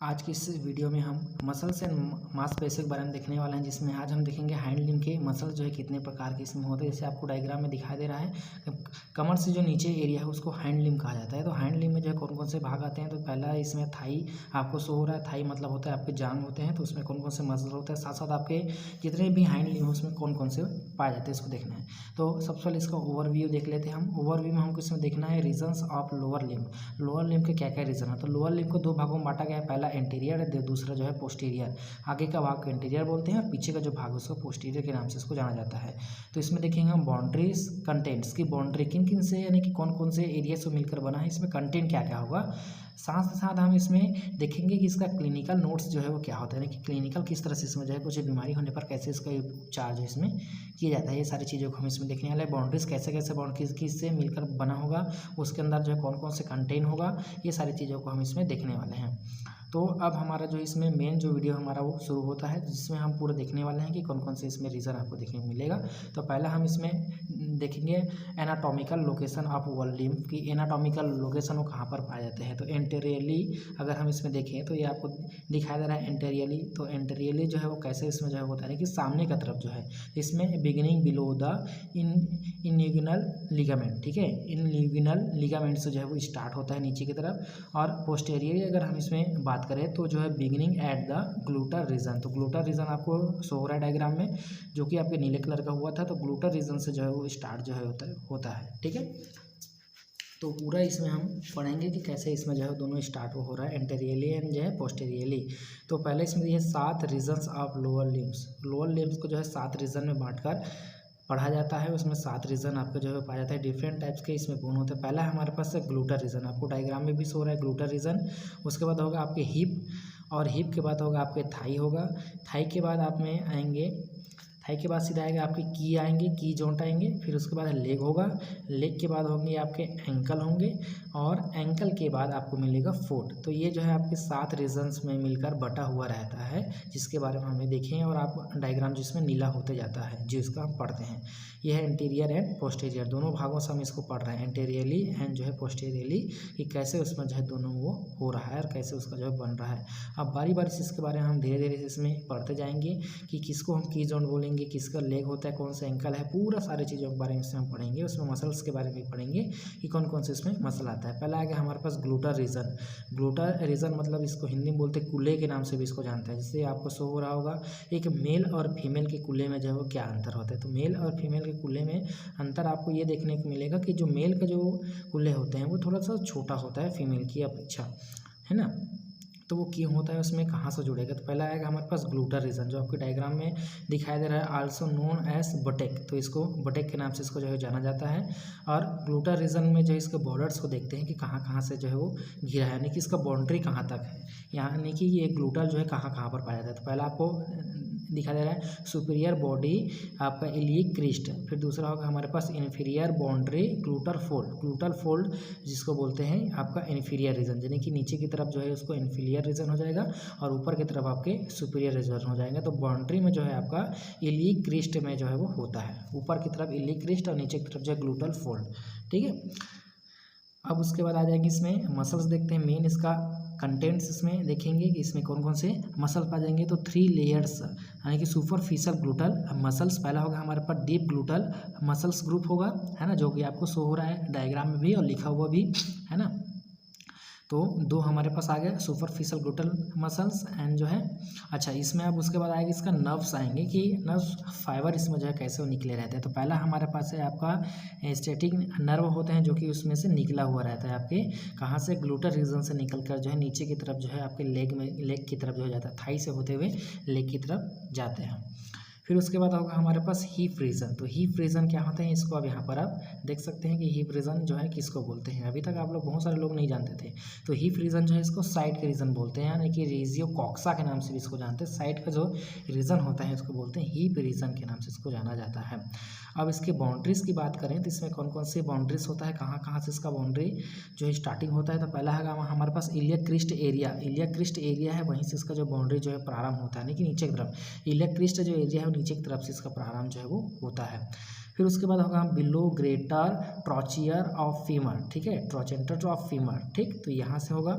आज की इस वीडियो में हम मसल्स एंड मांसपेशियों के बारे में देखने वाले हैं, जिसमें आज हम देखेंगे हैंड लिम्ब के मसल जो है कितने प्रकार के इसमें होते हैं। जैसे आपको डायग्राम में दिखाई दे रहा है, कमर से जो नीचे एरिया है उसको हैंड लिम्ब कहा जाता है। तो हैंड लिम्ब में जो है कौन कौन से भाग आते हैं, तो पहला इसमें थाई आपको शो हो रहा है। थाई मतलब होता है आपके जांघ होते हैं, तो उसमें कौन कौन से मसल होते हैं, साथ साथ आपके जितने भी हैंड लिम्ब उसमें कौन कौन से पाए जाते हैं, इसको देखना है। तो सबसे पहले इसका ओवरव्यू देख लेते हैं हम। ओवरव्यू में हमको इसमें देखना है reasons of lower limb. Lower limb के क्या क्या रीजन है। तो लोअर लिम्ब को दो भागों में बांटा गया है, पहला एंटीरियर है, दूसरा जो है पोस्टीरियर। आगे का भाग को एंटीरियर बोलते हैं और पीछे का जो भाग है उसको पोस्टीरियर के नाम से इसको जाना जाता है। तो इसमें देखेंगे हम बाउंड्रीज कंटेंट्स की बाउंड्री किन किन से, यानी कि कौन कौन से एरिया से मिलकर बना है, इसमें कंटेंट क्या क्या होगा। साथ साथ हम इसमें देखेंगे कि इसका क्लिनिकल नोट्स जो है वो क्या होता है, यानी कि क्लिनिकल किस तरह से इसमें जो है कुछ बीमारी होने पर कैसे इसका उपचार जो इसमें किया जाता है, ये सारी चीज़ों को हम इसमें देखने वाले हैं। बाउंड्रीज कैसे कैसे बाउंड्रीज किससे मिलकर बना होगा, उसके अंदर जो है कौन कौन से कंटेंट होगा, ये सारी चीज़ों को हम इसमें देखने वाले हैं। तो अब हमारा जो इसमें मेन जो वीडियो हमारा वो शुरू होता है, जिसमें हम पूरा देखने वाले हैं कि कौन कौन से इसमें रीज़न आपको देखने को मिलेगा। तो पहला हम इसमें देखेंगे anatomical location of lower limb की। एनाटॉमिकल लोकेशन वो कहाँ पर पाए जाते हैं। तो एंटीरियरली अगर हम इसमें देखें तो ये आपको दिखाई दे रहा है एंटीरियरली। तो एंटीरियरली जो है वो कैसे इसमें जो है होता है कि सामने का तरफ जो है इसमें बिगिनिंग बिलो द इन्यूगिनल लिगामेंट, ठीक है, इन्यूगिनल लिगामेंट से जो है वो स्टार्ट होता है नीचे की तरफ। और पोस्टेरियरली अगर हम इसमें बात करें तो जो है बिगिनिंग एट द ग्लूटर रीजन। तो ग्लूटर रीजन आपको शो हो रहा है डायग्राम में, जो कि आपके नीले कलर का हुआ था। तो ग्लूटर रीजन से जो है वो स्टार्ट जो है होता है, ठीक है। तो पूरा इसमें हम पढ़ेंगे कि कैसे इसमें जो है दोनों स्टार्ट हो रहा है, एंटीरियरली एंड जो है पोस्टीरियरली। तो पहले इसमें ये 7 reasons of lower limbs. Lower limbs को जो है 7 रीजन में बांटकर पढ़ा जाता है। उसमें 7 रीजन आपको जो है पाया जाता है, डिफरेंट टाइप्स के इसमें बोन होते हैं। पहला हमारे पास है ग्लूटर रीजन, आपको डायग्राम में भी शो हो रहा है ग्लूटर रीजन। उसके बाद होगा आपके हिप, और हिप के बाद होगा आपके थाई होगा। थाई के बाद आप में आएंगे, थाई के बाद सीधा आएगा आपके की आएंगे, की जॉइंट आएंगे। फिर उसके बाद लेग होगा, लेग के बाद होंगे आपके एंकल होंगे, और एंकल के बाद आपको मिलेगा फुट। तो ये जो है आपके 7 रीजन्स में मिलकर बटा हुआ रहता है, जिसके बारे में हमें देखें। और आप डायग्राम जिसमें नीला होते जाता है जिसका हम पढ़ते हैं, यह है एंटीरियर एंड पोस्टीरियर, दोनों भागों से हम इसको पढ़ रहे हैं, एंटीरियरली एंड जो है पोस्टीरियरली, कि कैसे उसमें जो है दोनों वो हो रहा है और कैसे उसका जो है बन रहा है। अब बारी बारी से इसके बारे में हम धीरे धीरे इसमें पढ़ते जाएंगे कि किसको हम की जॉइंट बोलेंगे, किसका लेग होता है, कौन सा एंकल है, पूरा सारी चीज़ों के बारे में इसमें हम पढ़ेंगे। उसमें मसल्स के बारे में पढ़ेंगे कि कौन कौन से इसमें मसल आता है। पहला आ गया हमारे पास ग्लूटर रीजन। ग्लूटर रीजन मतलब इसको हिंदी में बोलते हैं कूल्हे के नाम से भी इसको जानते हैं। जैसे आपको शो हो रहा होगा एक मेल और फीमेल के कूल्हे में जो है वो क्या अंतर होता है। तो मेल और फीमेल के कूल्हे में अंतर आपको ये देखने को मिलेगा कि जो मेल का जो कूल्हे होते हैं वो थोड़ा सा छोटा होता है फीमेल की अपेक्षा, है ना। तो वो क्यों होता है, उसमें कहाँ से जुड़ेगा। तो पहला आएगा हमारे पास ग्लूटर रीजन, जो आपके डायग्राम में दिखाई दे रहा है, आल्सो नोन एज बटेक। तो इसको बटेक के नाम से इसको जो है जाना जाता है। और ग्लूटर रीजन में जो इसके बॉर्डर्स को देखते हैं कि कहाँ कहाँ से जो है वो घिरा है, यानी कि इसका बाउंड्री कहाँ तक है, यानी कि ये ग्लूटर जो है कहाँ कहाँ पर पाया जाता है। तो पहला आपको दिखा दे रहा है सुपीरियर बॉडी आपका इलियक क्रिस्ट। फिर दूसरा होगा हमारे पास इन्फीरियर बाउंड्री ग्लूटर फोल्ड। ग्लूटर फोल्ड जिसको बोलते हैं आपका इन्फीरियर रीजन, यानी कि नीचे की तरफ जो है उसको इन्फीरियर रीजन हो जाएगा और ऊपर की तरफ आपके सुपीरियर रीजन हो जाएगा। तो बाउंड्री में जो है आपका इलियक क्रिस्ट में जो है वो होता है, ऊपर की तरफ इलियक क्रिस्ट और नीचे की तरफ जो है ग्लूटल फोल्ड, ठीक है। अब उसके बाद आ जाएंगे इसमें मसल्स देखते हैं, मेन इसका कंटेंट्स इसमें देखेंगे कि इसमें कौन कौन से मसल पा जाएंगे। तो 3 लेयर्स, यानी कि सुपरफिशियल ग्लूटल मसल्स। पहला होगा हमारे पास डीप ग्लूटल मसल्स ग्रुप होगा, है ना, जो कि आपको शो हो रहा है डायग्राम में भी और लिखा हुआ भी, है ना। तो 2 हमारे पास आ गए सुपरफिशियल ग्लूटल मसल्स एंड जो है, अच्छा इसमें अब उसके बाद आएगा इसका नर्व्स आएंगे कि नर्व्स फाइबर इसमें जो है कैसे वो निकले रहते हैं। तो पहला हमारे पास है आपका स्टैटिक नर्व होते हैं, जो कि उसमें से निकला हुआ रहता है आपके कहाँ से, ग्लूटर रीजन से निकल कर जो है नीचे की तरफ जो है आपके लेग की तरफ जो हो जाता है, थाई से होते हुए लेग की तरफ जाते हैं। फिर उसके बाद होगा हमारे पास हिप रीजन। तो हिप रीजन क्या होते हैं, इसको अब यहाँ पर आप देख सकते हैं कि हिप रीजन जो है किसको बोलते हैं। अभी तक आप लोग बहुत सारे लोग नहीं जानते थे। तो हिप रीजन जो है इसको साइड के रीजन बोलते हैं, यानी कि रेजियो कॉक्सा के नाम से भी इसको जानते हैं। साइड का जो रीजन होता है इसको बोलते हैं हिप रीजन के नाम से इसको जाना जाता है। अब इसके बाउंड्रीज की बात करें तो इसमें कौन कौन से बाउंड्रीज होता है, कहाँ कहाँ से इसका बाउंड्री जो है स्टार्टिंग होता है। तो पहला है हमारे पास iliac crest area. Iliac crest area है, वहीं से इसका जो बाउंड्री जो है प्रारंभ होता है, यानी कि नीचे की तरफ इलियक क्रिस्ट जो एरिया है वो नीचे की तरफ से इसका प्रारंभ जो है वो होता है। फिर उसके बाद होगा बिलो ग्रेटर ट्रॉचियर ऑफ फीमर, ठीक है, ट्रोचेंटर ऑफ फीमर, ठीक। तो यहाँ से होगा,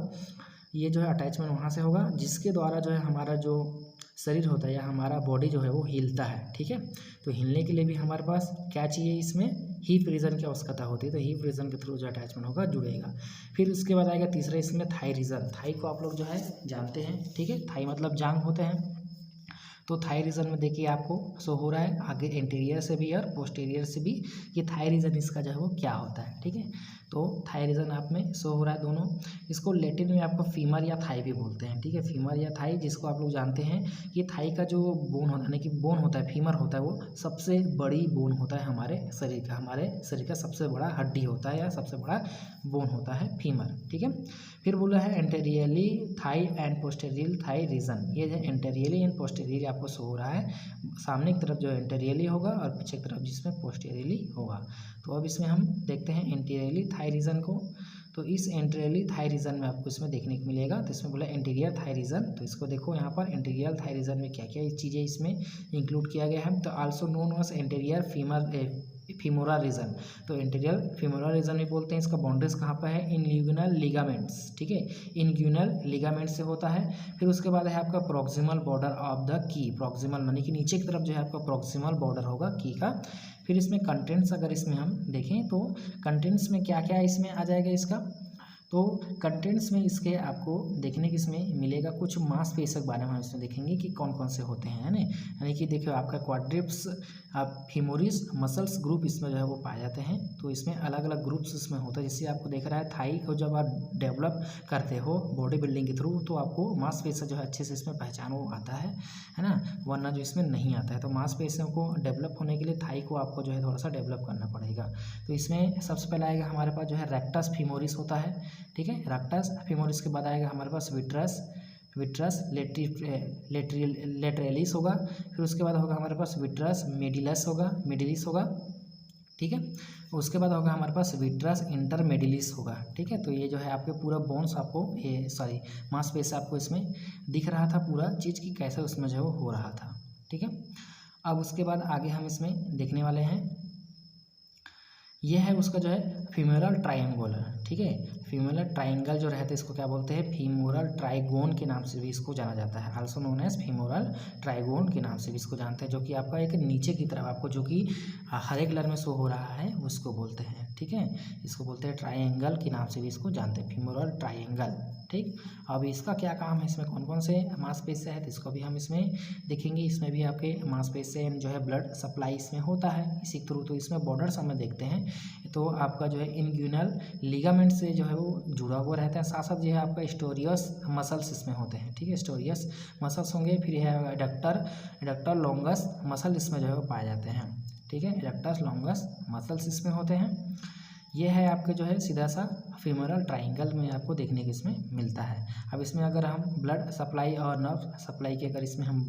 ये जो है अटैचमेंट वहाँ से होगा जिसके द्वारा जो है हमारा जो शरीर होता है या हमारा बॉडी जो है वो हिलता है। ठीक है, तो हिलने के लिए भी हमारे पास क्या चाहिए, इसमें हीप रीजन की आवश्यकता होती है। तो हीप रीजन के थ्रू जो अटैचमेंट होगा जुड़ेगा। फिर उसके बाद आएगा तीसरा इसमें थाई रीजन। थाई को आप लोग जो है जानते हैं। ठीक है, थाई मतलब जांग होते हैं। तो थाई रीजन में देखिए आपको शो हो रहा है आगे एंटीरियर से भी और पोस्टीरियर से भी, ये थाई रीजन इसका जो है वो क्या होता है। ठीक है, तो थाई रीजन आप में शो हो रहा है दोनों। इसको लैटिन में आपको फीमर या थाई भी बोलते हैं। ठीक है, फीमर या थाई, जिसको आप लोग जानते हैं कि थाई का जो बोन होता है, यानी कि बोन होता है, फीमर होता है, वो सबसे बड़ी बोन होता है हमारे शरीर का सबसे बड़ा हड्डी होता है या सबसे बड़ा बोन होता है फीमर। ठीक है, फिर बोला है anteriorly thigh and posterior thigh region. ये जो एंटेरियरली एंड पोस्टेरियली आपको शो हो रहा है, सामने की तरफ जो एंटेरियरली होगा और पीछे की तरफ जिसमें पोस्टेरियली होगा। तो अब इसमें हम देखते हैं एंटीरियरली थाई रीजन को। तो इस एंटीरियरली थाई रीजन में आपको इसमें देखने को मिलेगा। तो इसमें बोला एंटीरियर थाई रीजन, तो इसको देखो यहाँ पर एंटीरियर थाई रीजन में क्या क्या चीज़ें इसमें इंक्लूड किया गया है। तो also known as anterior femoral region. तो एंटीरियर फीमोरल रीजन भी बोलते हैं। इसका बाउंड्रीज कहाँ पर है, इनग्यूनल लिगामेंट्स। ठीक है, इनग्यूनल लिगामेंट से होता है। फिर उसके बाद है आपका proximal border of the key. Proximal मानी कि नीचे की तरफ जो है आपका प्रॉक्सिमल बॉर्डर होगा की का। फिर इसमें कंटेंट्स अगर इसमें हम देखें तो कंटेंट्स में क्या क्या इसमें आ जाएगा इसका, तो कंटेंट्स में इसके आपको देखने की इसमें मिलेगा कुछ मांसपेशियों के बारे में हम इसमें देखेंगे कि कौन कौन से होते हैं, है ना। यानी कि देखिए आपका क्वाड्रिप्स, फीमोरिस मसल्स ग्रुप इसमें जो है वो पाए जाते हैं। तो इसमें अलग अलग ग्रुप्स इसमें होता है। जैसे आपको दिख रहा है थाई को जब आप डेवलप करते हो बॉडी बिल्डिंग के थ्रू, तो आपको मांसपेशियाँ जो है अच्छे से इसमें पहचान वो आता है ना, वरना जो इसमें नहीं आता है। तो मांसपेशियों को डेवलप होने के लिए थाई को आपको जो है थोड़ा सा डेवलप करना पड़ेगा। तो इसमें सबसे पहले आएगा हमारे पास जो है रेक्टस फीमोरिस होता है। ठीक है, रेक्टस फीमोरिस के बाद आएगा हमारे पास विट्रस लेटरेलिस होगा। फिर उसके बाद होगा हमारे पास विट्रस मिडिलिस होगा। ठीक है, उसके बाद होगा हमारे पास विट्रस इंटरमेडिलिस होगा। ठीक है, तो ये जो है आपके पूरा बोन्स आपको मांसपेशी आपको इसमें दिख रहा था पूरा चीज़ की कैसे उसमें जो हो रहा था। ठीक है, अब उसके बाद आगे हम इसमें देखने वाले हैं, यह है उसका जो है फीमोरल ट्रायंगल। ठीक है, फीमोरल ट्रायंगल जो रहता है इसको क्या बोलते हैं, फीमोरल ट्राइगोन के नाम से भी इसको जाना जाता है। Also known as femoral trigone के नाम से भी इसको जानते हैं, जो कि आपका एक नीचे की तरफ आपको जो कि हरे कलर में शो हो रहा है उसको बोलते हैं। ठीक है, इसको बोलते हैं ट्रायंगल के नाम से भी इसको जानते हैं, फीमोरल ट्रायंगल। ठीक, अब इसका क्या काम है, इसमें कौन कौन से मांसपेशियाँ है, तो इसको भी हम इसमें देखेंगे। इसमें भी आपके मांसपेशियाँ जो है ब्लड सप्लाई इसमें होता है इसी थ्रू। तो इसमें बॉर्डर्स हमें देखते हैं, तो आपका जो है इनग्यूनल लिगामेंट से जो है वो जुड़ा हुआ रहता है। साथ साथ जो है आपका स्टोरियस मसल्स इसमें होते हैं। ठीक है, स्टोरियस मसल्स होंगे। फिर है एडक्टर लॉन्गस मसल इसमें जो है वो पाए जाते हैं। ठीक है, एडक्टर लॉन्गस मसल्स इसमें होते हैं। ये है आपके जो है सीधा सा फीमोरल ट्रायंगल में आपको देखने को इसमें मिलता है। अब इसमें अगर हम ब्लड सप्लाई और नर्व सप्लाई की अगर इसमें हम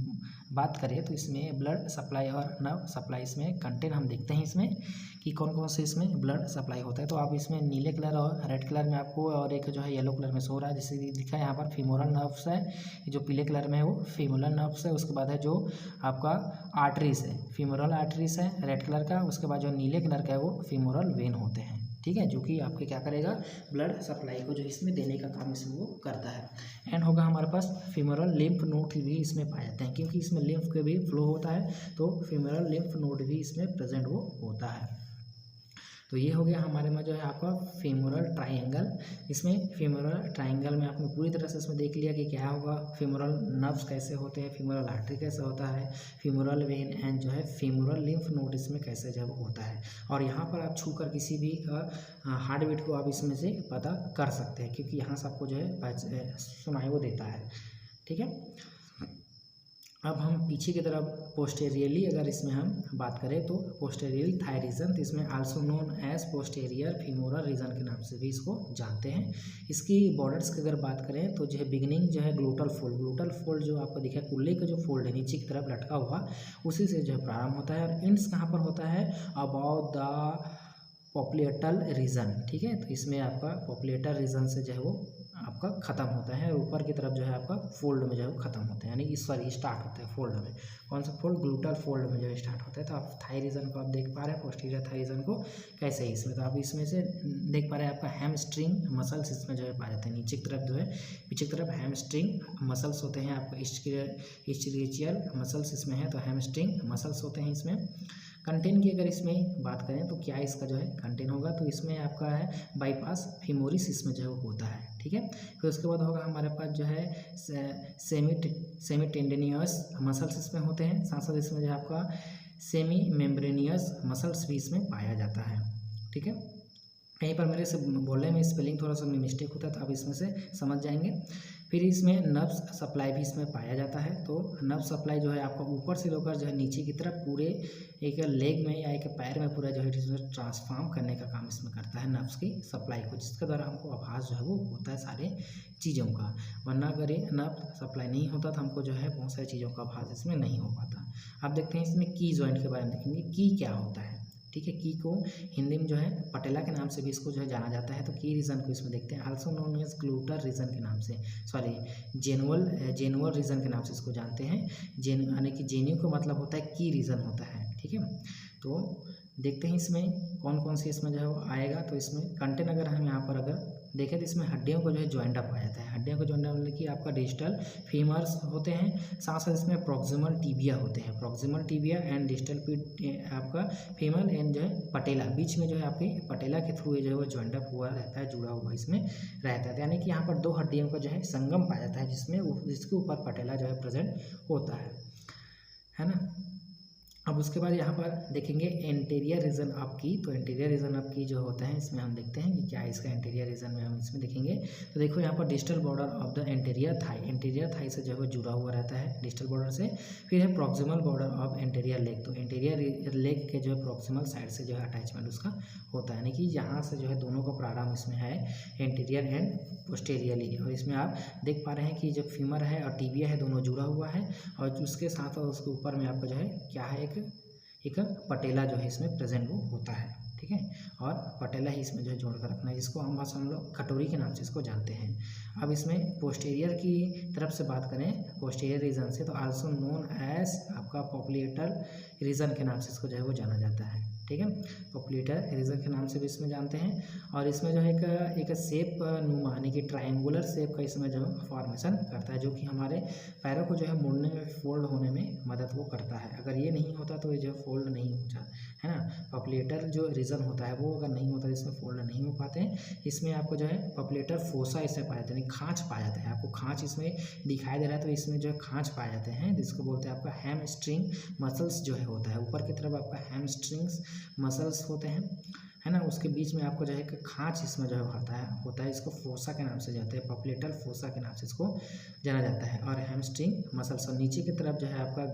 बात करें, तो इसमें ब्लड सप्लाई और नर्व सप्लाई इसमें कंटेंट हम देखते हैं इसमें कि कौन कौन से इसमें ब्लड सप्लाई होता है। तो आप इसमें नीले कलर और रेड कलर में आपको, और एक जो है येलो कलर में शो रहा है, जैसे लिखा है यहाँ पर फीमोरल नर्व्स है, जो पीले कलर में है वो फीमोरल नर्व्स है। उसके बाद है जो आपका आर्टरीज है, फीमोरल आर्टरीज है रेड कलर का। उसके बाद जो नीले कलर का है वो फीमोरल वेन होते हैं। ठीक है, जो कि आपके क्या करेगा, ब्लड सप्लाई को जो इसमें देने का काम इसमें वो करता है। एंड होगा हमारे पास फीमोरल लिम्फ नोड भी इसमें पाए जाते हैं, क्योंकि इसमें लिम्फ के भी फ्लो होता है, तो फीमोरल लिम्फ नोड भी इसमें प्रेजेंट वो होता है। तो ये हो गया हमारे में जो है आपका फीमोरल ट्रायंगल। इसमें फीमोरल ट्रायंगल में आपने पूरी तरह से इसमें देख लिया कि क्या होगा, फीमोरल नर्व्स कैसे होते हैं, फीमोरल आर्टरी कैसे होता है, फीमोरल वेन एंड जो है फीमोरल लिम्फ नोड इसमें कैसे जब होता है। और यहाँ पर आप छूकर किसी भी हार्ट बीट को आप इसमें से पता कर सकते हैं, क्योंकि यहाँ से आपको जो है सुनाई वो देता है। ठीक है, अब हम पीछे की तरफ पोस्टेरियरली अगर इसमें हम बात करें, तो पोस्टेरियल थाई रीजन, तो इसमें also known as posterior femoral region के नाम से भी इसको जानते हैं। इसकी बॉर्डर्स की अगर बात करें, तो जो है बिगिनिंग जो है ग्लूटल फोल्ड जो आपको दिखा है, कुल्ले का जो फोल्ड है नीचे की तरफ लटका हुआ, उसी से जो है प्रारंभ होता है। और इंड्स कहाँ पर होता है, अबाउट द पोप्लिएटल रीजन। ठीक है, तो इसमें आपका पोप्लिएटल रीजन से जो है वो आपका ख़त्म होता है और ऊपर की तरफ जो है आपका फोल्ड में जो है वो ख़त्म होता है, यानी सॉरी स्टार्ट होता है फोल्ड में। कौन सा फोल्ड? ग्लूटल फोल्ड में जो है स्टार्ट होता है। तो आप थाई रीजन को आप देख पा रहे हैं, पोस्टीरियर थाई रीजन को कैसे है इसमें। तो आप इसमें से देख पा रहे हैं आपका हैमस्ट्रिंग मसल्स इसमें जो है पाए जाते हैं। नीचे की तरफ जो है पीछे की तरफ हैमस्ट्रिंग मसल्स होते हैं, आपका इस्चीरियल मसल्स इसमें है, तो हैमस्ट्रिंग मसल्स होते हैं इसमें। कंटेंट की अगर इसमें बात करें तो क्या इसका जो है कंटेंट होगा, तो इसमें आपका है बाईपास फीमोरिस इसमें जो है वो होता है, ठीक है। फिर उसके बाद होगा हमारे पास जो है सेमी टेंडिनियस मसल्स इसमें होते हैं, साथ साथ इसमें जो है आपका सेमी मेम्ब्रेनियस मसल्स भी इसमें पाया जाता है, ठीक है। कहीं पर मेरे से बोलने में स्पेलिंग थोड़ा सा मिस्टेक होता है तो आप इसमें से समझ जाएंगे। फिर इसमें नर्व्स सप्लाई भी इसमें पाया जाता है। तो नर्व सप्लाई जो है आपका ऊपर से लेकर जो है नीचे की तरफ पूरे एक लेग में या एक पैर में पूरा जो है ट्रांसफॉर्म करने का काम इसमें करता है नर्व्स की सप्लाई को, जिसके द्वारा हमको आभास जो है वो होता है सारे चीज़ों का। वरना अगर ये नर्व सप्लाई नहीं होता तो हमको जो है बहुत सारी चीज़ों का आभास इसमें नहीं हो पाता। आप देखते हैं इसमें की जॉइंट के बारे में देखेंगे, की क्या होता है, ठीक है। की को हिंदी में जो है पटेला के नाम से भी इसको जो है जाना जाता है। तो की रीजन को इसमें देखते हैं, आल्सो नोन एज ग्लूटर रीजन के नाम से, सॉरी जेनुअल रीजन के नाम से इसको जानते हैं। यानी कि जेन्यू का मतलब होता है की रीजन होता है, ठीक है। तो देखते हैं इसमें कौन कौन से इसमें जो है वो आएगा। तो इसमें कंटेंट अगर हम यहाँ पर अगर देखें तो इसमें हड्डियों को जो है जॉइंट अप आ जाता है। हड्डियों को जॉइंट अप मतलब कि आपका डिजिटल फीमर्स होते हैं, साथ साथ इसमें प्रॉक्सिमल टिबिया होते हैं। प्रॉक्सिमल टिबिया एंड डिजिटल आपका फीमर एंड जो है पटेला, बीच में जो है आपकी पटेला के थ्रू जो है वो जॉइंट अप हुआ रहता है, जुड़ा हुआ इसमें रहता है। यानी कि यहाँ पर दो हड्डियों का जो है संगम पाया जाता है, जिसके ऊपर पटेला जो है प्रेजेंट होता है ना। अब उसके बाद यहाँ पर देखेंगे एंटीरियर रीजन आपकी। तो एंटीरियर रीजन आपकी जो होता है इसमें हम देखते हैं कि क्या है इसका एंटीरियर रीजन में हम इसमें देखेंगे। तो देखो यहाँ पर digital border of the anterior thigh से जो है जुड़ा हुआ रहता है डिजिटल बॉर्डर से। फिर है proximal border of anterior leg. तो एंटीरियर लेग के जो है प्रॉक्सिमल साइड से जो है अटैचमेंट उसका होता है, यानी कि यहाँ से जो है दोनों का प्रारंभ इसमें है एंटीरियर एंड पोस्टेरियरली। और इसमें आप देख पा रहे हैं कि जो फीमर है और टिबिया है दोनों जुड़ा हुआ है, और उसके साथ और उसके ऊपर में आपका जो है क्या है एक पटेला जो है इसमें प्रेजेंट वो होता है, ठीक है। और पटेला ही इसमें जो है जोड़ कर रखना है, जिसको हम भाषा हम लोग कटोरी के नाम से इसको जानते हैं। अब इसमें पोस्टीरियर की तरफ से बात करें, पोस्टीरियर रीजन से, तो आल्सो नोन एज आपका पॉपुलेटर रीजन के नाम से इसको जो है वो जाना जाता है, ठीक है। पॉपुलेटर रीजन के नाम से भी इसमें जानते हैं। और इसमें जो है एक शेप नुमा यानी कि ट्रायंगुलर शेप का इसमें जो फॉर्मेशन करता है, जो कि हमारे पैरों को जो है मुड़ने में फोल्ड होने में मदद वो करता है। अगर ये नहीं होता तो ये जो फोल्ड नहीं होता है ना। पॉपुलेटर जो रीजन होता है वो अगर नहीं होता इसमें फोल्ड नहीं हो पाते हैं। इसमें आपको जो है पॉपुलेटर फोसा इसमें पाया जाता है, यानी खाँच पाया जाता है। आपको खाँच इसमें दिखाई दे रहा है, तो इसमें जो है खाँच पाए जाते हैं, जिसको बोलते हैं आपका हैमस्ट्रिंग मसल्स जो है होता है। ऊपर की तरफ आपका हैमस्ट्रिंग्स मसल्स होते हैं, है ना। उसके बीच में आपको जो है एक खाँच इसमें जो है होता है। इसको फोसा के नाम से जानते हैं, पॉपुलेटर फोसा के नाम से इसको जाना जाता है। और हैमस्ट्रिंग मसल्स, और नीचे की तरफ जो है आपका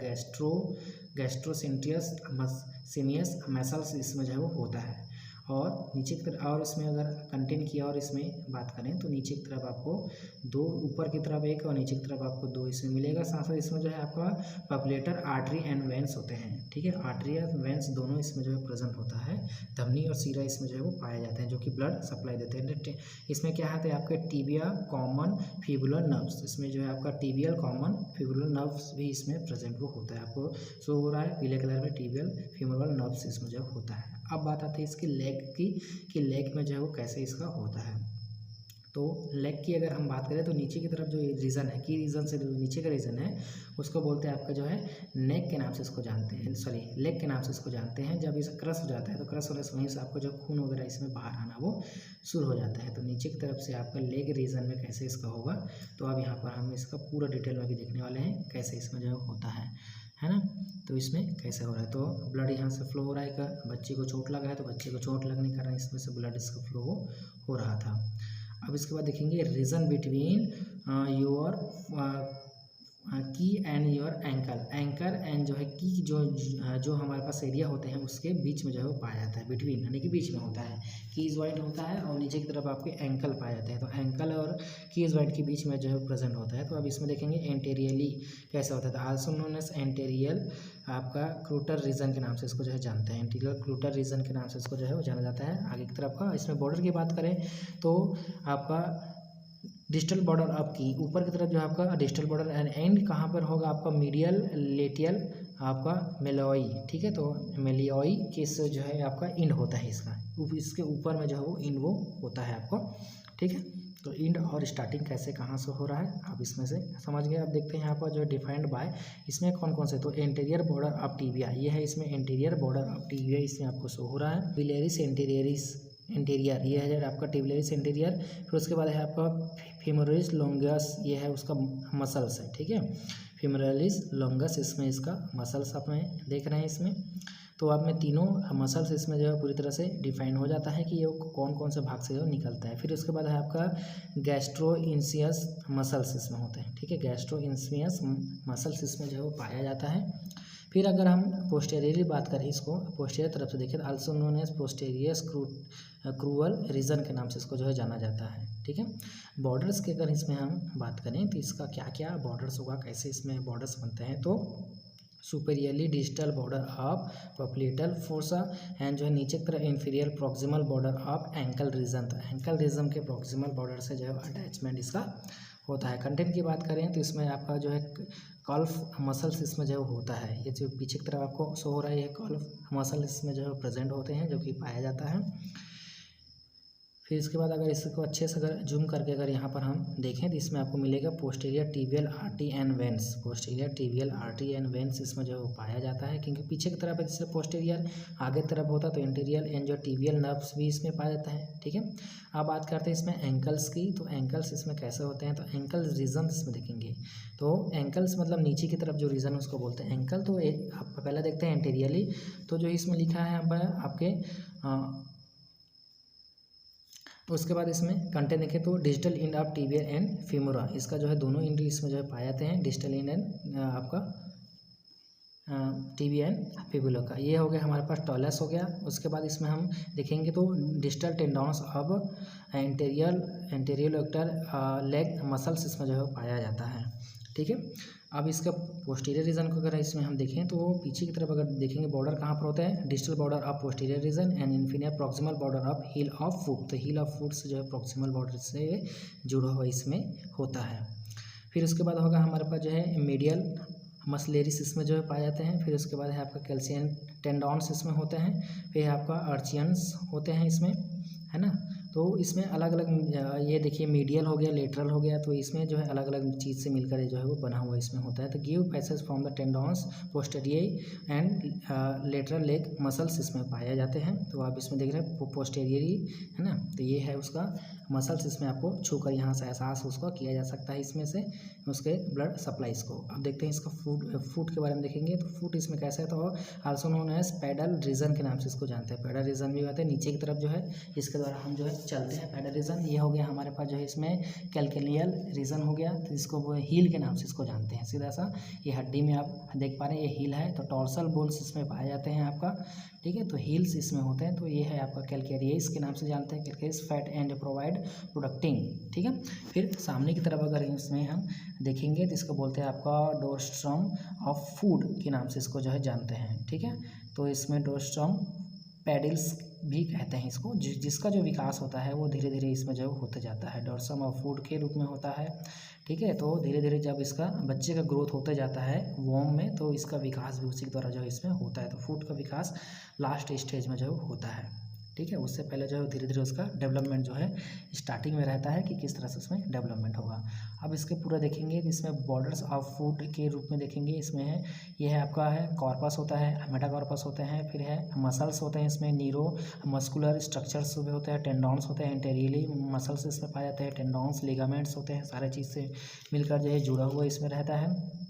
गैस्ट्रोसेंट्रियस सीमियस मसल्स इसमें जो है वो होता है। और नीचे की तरफ, और इसमें अगर कंटेंट की और इसमें बात करें तो नीचे की तरफ आपको दो, ऊपर की तरफ एक और नीचे की तरफ आपको दो इसमें मिलेगा। साथ साथ इसमें जो है आपका पॉपुलेटर आर्टरी एंड वेंस होते हैं, ठीक है। आर्टरी और वेंस दोनों इसमें जो है प्रेजेंट होता है। धमनी और सीरा इसमें जो है वो पाए जाते हैं, जो कि ब्लड सप्लाई देते हैं। इसमें क्या है आपके टिबिया कॉमन फिबुलर नर्व्स, इसमें जो है आपका टिबियल कॉमन फिबुलर नर्व्स भी इसमें प्रेजेंट वो होता है। आपको शो हो रहा है पीले कलर में टिबियल फिबुलर नर्व्स इसमें जो होता है। अब बात आती है इसकी लेग की, कि लेग में जो है वो कैसे इसका होता है। तो लेग की अगर हम बात करें तो नीचे की तरफ जो रीजन है, की रीजन से जो नीचे का रीजन है उसको बोलते हैं आपका जो है नेक के नाम से इसको जानते हैं, सॉरी लेग के नाम से इसको जानते हैं। जब इसे क्रश हो जाता है तो क्रश होने से वहीं से आपको जो खून वगैरह इसमें बाहर आना वो शुरू हो जाता है। तो नीचे की तरफ से आपका लेग रीजन में कैसे इसका होगा, तो अब यहाँ पर हम इसका पूरा डिटेल में भी देखने वाले हैं कैसे इसमें जो होता है ना। तो इसमें कैसे हो रहा है, तो ब्लड यहाँ से फ्लो हो रहा है। बच्चे को चोट लगा है तो बच्चे को चोट लगने के कारण इसमें से ब्लड इसका फ्लो हो रहा था। अब इसके बाद देखेंगे रीजन बिटवीन योर की एंड योर एंकर एंड जो है की जो हमारे पास एरिया होते हैं उसके बीच में जो है वो पाया जाता है। बिटवीन यानी कि बीच में होता है, की जॉइंट होता है, और नीचे की तरफ आपके एंकल पाए जाते हैं। तो एंकल और की जॉइंट के बीच में जो है प्रेजेंट होता है। तो अब इसमें देखेंगे एंटेरियली कैसे होता है। आल्सो नोन एज एंटेरियल आपका क्रूटर रीजन के नाम से इसको जो है जानते हैं। एंटीरियर क्रूटर रीजन के नाम से इसको जो है वो जाना जाता है। आगे की तरफ का इसमें बॉर्डर की बात करें तो आपका डिस्टल बॉर्डर आपकी ऊपर की तरफ जो है आपका डिस्टल बॉर्डर एंड कहाँ पर होगा आपका मीडियल लेटियल आपका मेलोई, ठीक है। तो मेलियोई के से जो है आपका इंड होता है इसके ऊपर में जो है वो इंड वो होता है आपको, ठीक है। तो इंड और स्टार्टिंग कैसे कहाँ से हो रहा है आप इसमें से समझ गए। अब देखते हैं यहाँ पर जो है डिफाइंड बाय, इसमें कौन कौन से, तो एंटीरियर बॉर्डर ऑफ टिबिया, ये है इसमें एंटीरियर बॉर्डर ऑफ टिबिया, इसमें आपको शो हो रहा है। टिबियलिस इंटीरियर ये है आपका टिबियलिस इंटीरियर। फिर उसके बाद है आपका फेमोरिस लॉन्गस, ये है उसका मसल्स है, ठीक है। फेमोरिस लॉन्गस इसमें इसका मसल्स आप में देख रहे हैं इसमें। तो आप में तीनों मसल्स इसमें जो है पूरी तरह से डिफाइन हो जाता है कि ये कौन कौन से भाग से जो निकलता है। फिर उसके बाद है आपका गैस्ट्रोइन्सियस मसल्स इसमें होते हैं, ठीक है। गैस्ट्रोइन्सियस मसल्स इसमें जो है वो पाया जाता है। फिर अगर हम पोस्टेरियरली बात करें, इसको पोस्टेरियर तरफ से देखें तो also known as posterior crural region के नाम से इसको जो है जाना जाता है, ठीक है। बॉर्डर्स के अगर इसमें हम बात करें तो इसका क्या क्या बॉर्डर्स होगा, कैसे इसमें बॉर्डर्स बनते हैं, तो superiorly digital border of popliteal fossa and जो है नीचे की तरफ inferior proximal border of ankle region, तो एंकल रीजन के प्रॉक्सिमल बॉर्डर से जो है अटैचमेंट इसका होता है। कंटेंट की बात करें तो इसमें आपका जो है कॉल्फ मसल्स इसमें जो होता है, ये जो पीछे की तरफ आपको शो हो रहा है ये कॉल्फ मसल इसमें जो है प्रेजेंट होते हैं जो कि पाया जाता है। फिर इसके बाद अगर इसको अच्छे से अगर जूम करके अगर यहाँ पर हम देखें तो इसमें आपको मिलेगा posterior tibial artery and veins, posterior tibial artery and veins इसमें जो पाया जाता है, क्योंकि पीछे की तरफ है जिससे पोस्टीरियर आगे तरफ होता है तो इंटीरियर एंड जो टिबियल नर्व्स भी इसमें पाया जाता है, ठीक है। अब बात करते हैं इसमें एंकल्स की, तो एंकल्स इसमें कैसे होते हैं, तो एंकल रीजन इसमें देखेंगे तो एंकल्स मतलब नीचे की तरफ जो रीजन उसको बोलते हैं एंकल। तो आप पहले देखते हैं एंटीरियरली, तो जो इसमें लिखा है यहाँ पर आपके तो उसके बाद इसमें कंटेंट देखें तो digital end of tibia and femora, इसका जो है दोनों इंड इसमें जो है पाए जाते हैं, डिजिटल इंड एंड आपका टिबिया एंड फिबुला का। ये हो गया हमारे पास टॉलस हो गया। उसके बाद इसमें हम देखेंगे तो digital tendons of anterior leg muscles इसमें जो है पाया जाता है, ठीक है। अब इसका पोस्टीरियर रीजन को अगर इसमें हम देखें तो पीछे की तरफ अगर देखेंगे बॉर्डर कहाँ पर होता है, digital border of posterior region and inferior proximal border of heel of foot, तो हील ऑफ फुट से जो है प्रॉक्सिमल बॉर्डर से जुड़ा हुआ इसमें होता है। फिर उसके बाद होगा हमारे पास जो है मीडियल मसलेरिस इसमें जो है पाए जाते हैं। फिर उसके बाद है आपका कैल्शियम टेंडॉन्स इसमें होते हैं। फिर आपका अर्चियंस होते हैं इसमें, है ना। तो इसमें अलग अलग ये देखिए मीडियल हो गया, लेटरल हो गया, तो इसमें जो है अलग अलग चीज़ से मिलकर जो है वो बना हुआ इसमें होता है। तो give passage from the tendons posterior and lateral leg muscles इसमें पाए जाते हैं। तो आप इसमें देख रहे हैं पोस्टेरियरी, है ना। तो ये है उसका मसल्स, इसमें आपको छूकर यहाँ से एहसास उसका किया जा सकता है इसमें से उसके ब्लड सप्लाईज को। अब देखते हैं इसका फूट के बारे में देखेंगे तो फूट इसमें कैसा है, तो also known as pedal region के नाम से इसको जानते हैं। पैडल रीजन भी आते हैं नीचे की तरफ जो है इसके द्वारा हम जो है चलते हैं पैडल रीजन। ये हो गया हमारे पास जो है इसमें कैल्केलियल रीजन हो गया, तो इसको वो हील के नाम से इसको जानते हैं सीधा सा। ये हड्डी में आप देख पा रहे हैं ये हील है, तो टॉर्सल बोन्स इसमें पाए जाते हैं आपका, ठीक है। तो हील्स इसमें होते हैं, तो ये है आपका कैल्केरियस के नाम से जानते हैं, कैल्केरियस फैट एंड प्रोवाइड प्रोडक्टिंग, ठीक है। फिर सामने की तरफ अगर इसमें हम देखेंगे तो इसको बोलते हैं आपका डोर्स्ट्रम ऑफ फूड के नाम से इसको जो है जानते हैं, ठीक है। तो इसमें डोर्स्ट्रम पैडिल्स भी कहते हैं इसको, जिसका जो विकास होता है वो धीरे धीरे इसमें जो होते जाता है, डोर्सम ऑफ फूड के रूप में होता है, ठीक है। तो धीरे धीरे जब इसका बच्चे का ग्रोथ होता जाता है वॉर्म में, तो इसका विकास भी उसी के द्वारा जो है इसमें होता है। तो फूड का विकास लास्ट स्टेज में जो होता है, ठीक है। उससे पहले जो है धीरे धीरे उसका डेवलपमेंट जो है स्टार्टिंग में रहता है कि किस तरह से उसमें डेवलपमेंट होगा। अब इसके पूरा देखेंगे तो इसमें बॉर्डर्स ऑफ फूड के रूप में देखेंगे, इसमें है ये है आपका है कॉर्पस होता है, मेटाकॉर्पस होते हैं, फिर है मसल्स होते हैं, इसमें नीरो मस्कुलर स्ट्रक्चर्स भी होते हैं, टेंडॉन्स होते हैं, इंटेरियरली मसल्स इसमें पाए जाते हैं, टेंडॉन्स लिगामेंट्स होते हैं, सारे चीज़ से मिलकर जो है जुड़ा हुआ इसमें रहता है।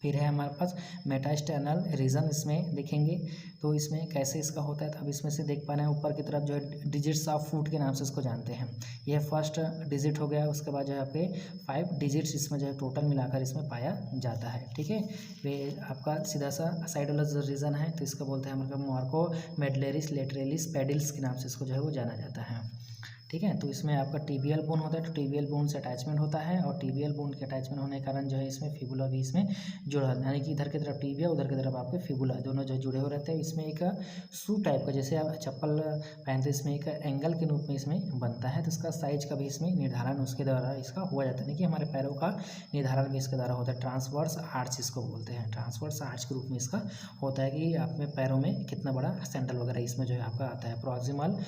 फिर है हमारे पास मेटास्टर्नल रीजन इसमें देखेंगे तो इसमें कैसे इसका होता है, तो अब इसमें से देख पा रहे हैं ऊपर की तरफ जो है डिजिट्स ऑफ फूट के नाम से इसको जानते हैं। ये फर्स्ट डिजिट हो गया, उसके बाद जो है आपके 5 डिजिट्स इसमें जो है टोटल मिलाकर इसमें पाया जाता है, ठीक है। फिर आपका सीधा सा साइड वाला जो रीजन है तो इसको बोलते हैं हमारे मार्को मेडलेरिस लेटरेलिस पैडिल्स के नाम से इसको जो है वो जाना जाता है, ठीक है। ठीक है। तो इसमें आपका टिबियल बोन होता है, तो टिबियल बोन से अटैचमेंट होता है और टिबियल बोन के अटैचमेंट होने के कारण जो है इसमें फिबुला भी इसमें जुड़ा है, यानी कि इधर की तरफ टिबिया, उधर की तरफ आपके फिबुला, दोनों जो जुड़े हुए रहते हैं। इसमें एक शू टाइप का, जैसे आप चप्पल पहनते इसमें एक एंगल के रूप में इसमें बनता है, तो इसका साइज का भी इसमें निर्धारण उसके द्वारा इसका हुआ जाता है, यानी कि हमारे पैरों का निर्धारण भी इसके द्वारा होता है। ट्रांसवर्स आर्च इसको बोलते हैं, ट्रांसवर्स आर्च के रूप में इसका होता है कि आप में पैरों में कितना बड़ा सैंडल वगैरह इसमें जो है आपका आता है। प्रॉक्सिमल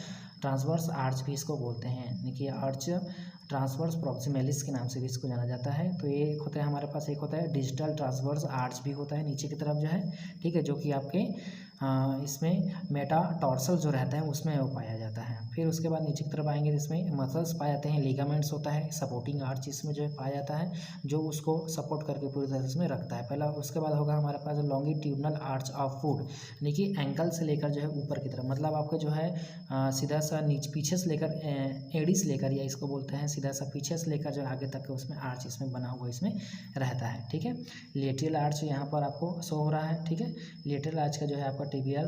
ट्रांसवर्स आर्च भी इसको बोलते हैं, यानी कि आर्च ट्रांसवर्स प्रॉक्सिमैलिस के नाम से भी इसको जाना जाता है। तो ये एक होता है हमारे पास, एक होता है डिजिटल ट्रांसवर्स आर्च भी होता है नीचे की तरफ जो है, ठीक है, जो कि आपके इसमें मेटाटॉर्सल जो रहता है उसमें वो पाया जाता है। फिर उसके बाद नीचे की तरफ आएंगे तो इसमें मसल्स पाए जाते हैं, लिगामेंट्स होता है, सपोर्टिंग आर्च इसमें जो है पाया जाता है, जो उसको सपोर्ट करके पूरी तरह से इसमें रखता है पहला। उसके बाद होगा हमारे पास लॉन्गिट्यूडनल आर्च ऑफ फुट, यानी कि एंकल से लेकर जो है ऊपर की तरफ, मतलब आपको जो है सीधा सा नीचे पीछे से लेकर एड़ी से लेकर, या इसको बोलते हैं सीधा सा पीछे से लेकर जो आगे तक उसमें आर्च इसमें बना हुआ इसमें रहता है, ठीक है। लेटरल आर्च यहाँ पर आपको शो हो रहा है, ठीक है। लेटरल आर्च का जो है आपका टिबियल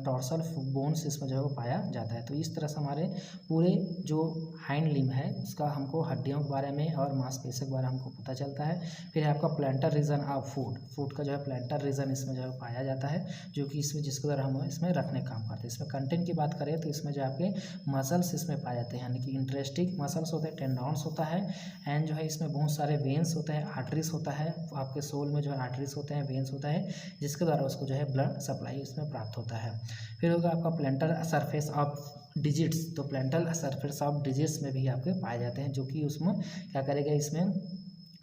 टॉर्सल बोन्स इसमें जो है वो पाया जाता है। तो इस तरह से हमारे पूरे जो हाइंड लिम्ब है उसका हमको हड्डियों के बारे में और मांसपेशियों के बारे में हमको पता चलता है। फिर आपका प्लैंटर रीजन ऑफ फुट का जो है प्लैंटर रीजन इसमें जो है पाया जाता है, जो कि इसमें जिसके द्वारा हम इसमें रखने का काम करते हैं। इसमें कंटेंट की बात करें तो इसमें जो आपके मसल्स इसमें पाए जाते हैं, यानी कि इंटरेस्टिक मसल्स होते हैं, टेंडॉन्स होता है, एंड जो है इसमें बहुत सारे वेन्स होते हैं, आर्टरीज होता है, आपके सोल में जो है आर्टरीज होते हैं, वेन्स होता है, जिसके द्वारा उसको जो है ब्लड सप्लाई इसमें प्राप्त होता है। फिर होगा आपका प्लैंटर सरफेस ऑफ डिजिट्स, तो प्लैंटर सरफेस ऑफ डिजिट्स में भी आपके पाए जाते हैं, जो कि उसमें क्या करेगा इसमें,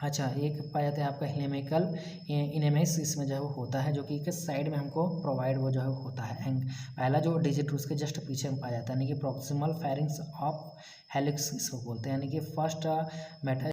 अच्छा एक पाया जाता है आपका हिलेमिकल इनेमेस इसमें जो है वो होता है, जो कि एक साइड में हमको प्रोवाइड वो जो है होता है। पहला जो डिजिट उसके जस्ट पीछे में पाया जाता है, यानी कि प्रॉक्सिमल फेरिंग्स ऑफ हेलिक्स इसको बोलते हैं, यानी कि फर्स्ट मेटा